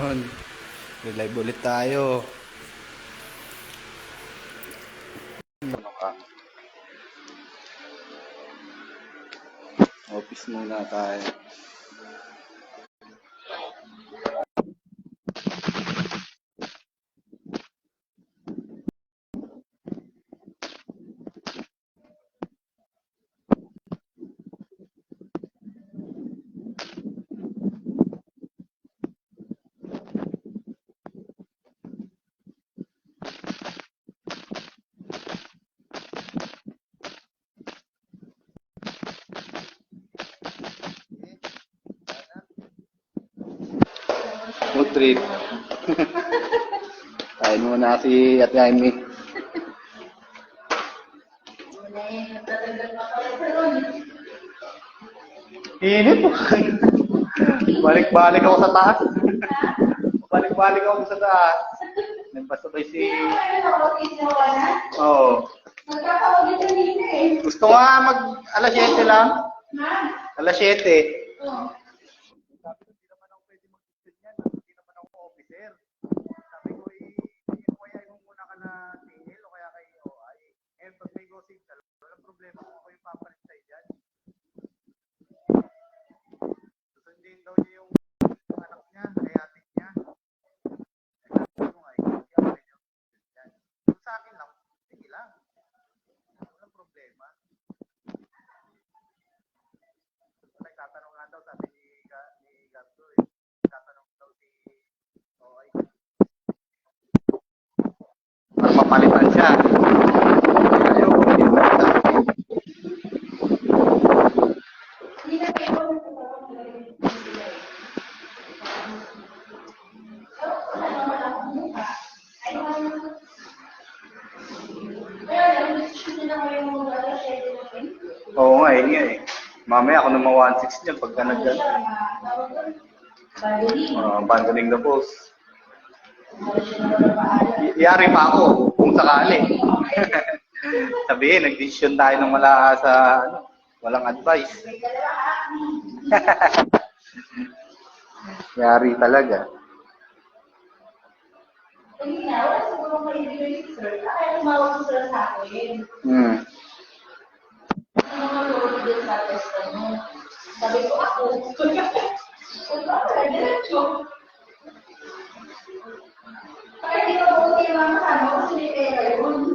Yun. Relive ulit tayo. Ano ka? Office muna tayo. Food trip. Kain muna si Ate Amy. Init po. Balik-balik ako sa taas. Balik-balik ako sa taas. Nagpasabay si... Oo. Gusto nga mag alas 7 lang. Alas 7. Mapalitan siya. Oo nga eh. Mamaya ako naman 1.6 niyan pagka nagdan. Abandoning the post. Iyari pa ako kung sakali. Sabihin, nag-decision tayo ng wala sa walang advice. Yari talaga. Sabi ko ako. Hindi ko buti yung mga kasama ko kasi may pera yun.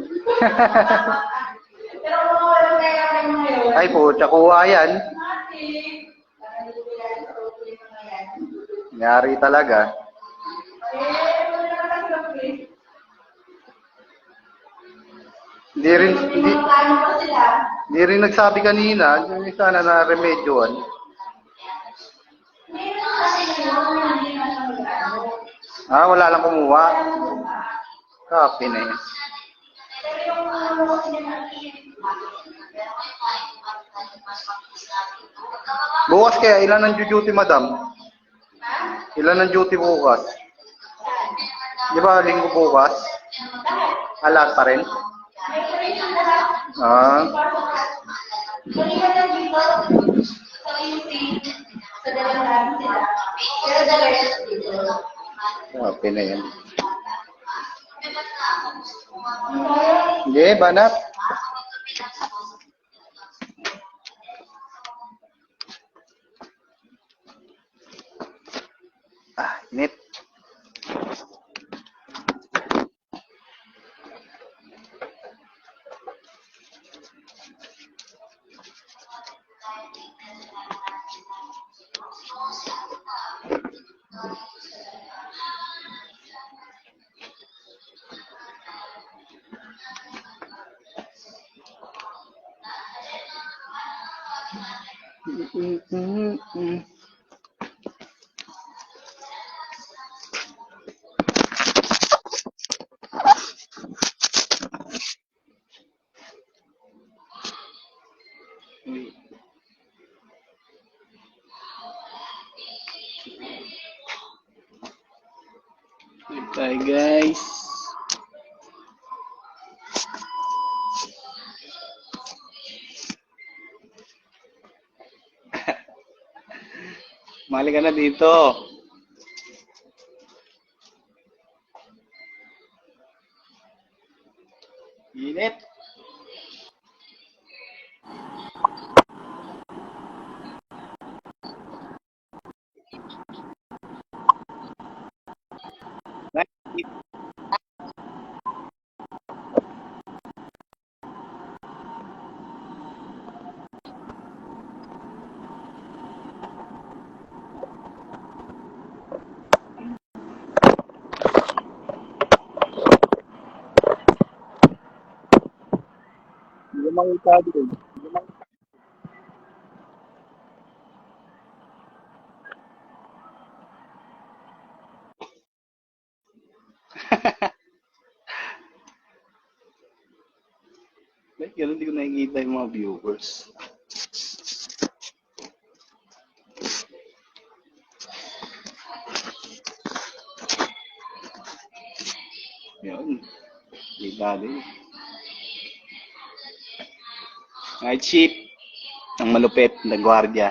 Pero kung walang pera kayo ngayon. Ay po, tsakuha yan. Yari talaga. Hindi rin nagsabi kanina, sana na remedyoan. Wala lang kumuha. Copy na yan. Bukas kaya, ilan ang duty, madam? Ilan ang duty bukas? Di ba linggo bukas? Lahat pa rin? Okay na yan. Hindi, banat. Init. Bye guys. Mali ka na dito. Init. Hindi ko makita doon. Ba't ganun hindi ko nakikita yung mga viewers? Yun. Kita din. Night shift. Ang malupit na gwardiya.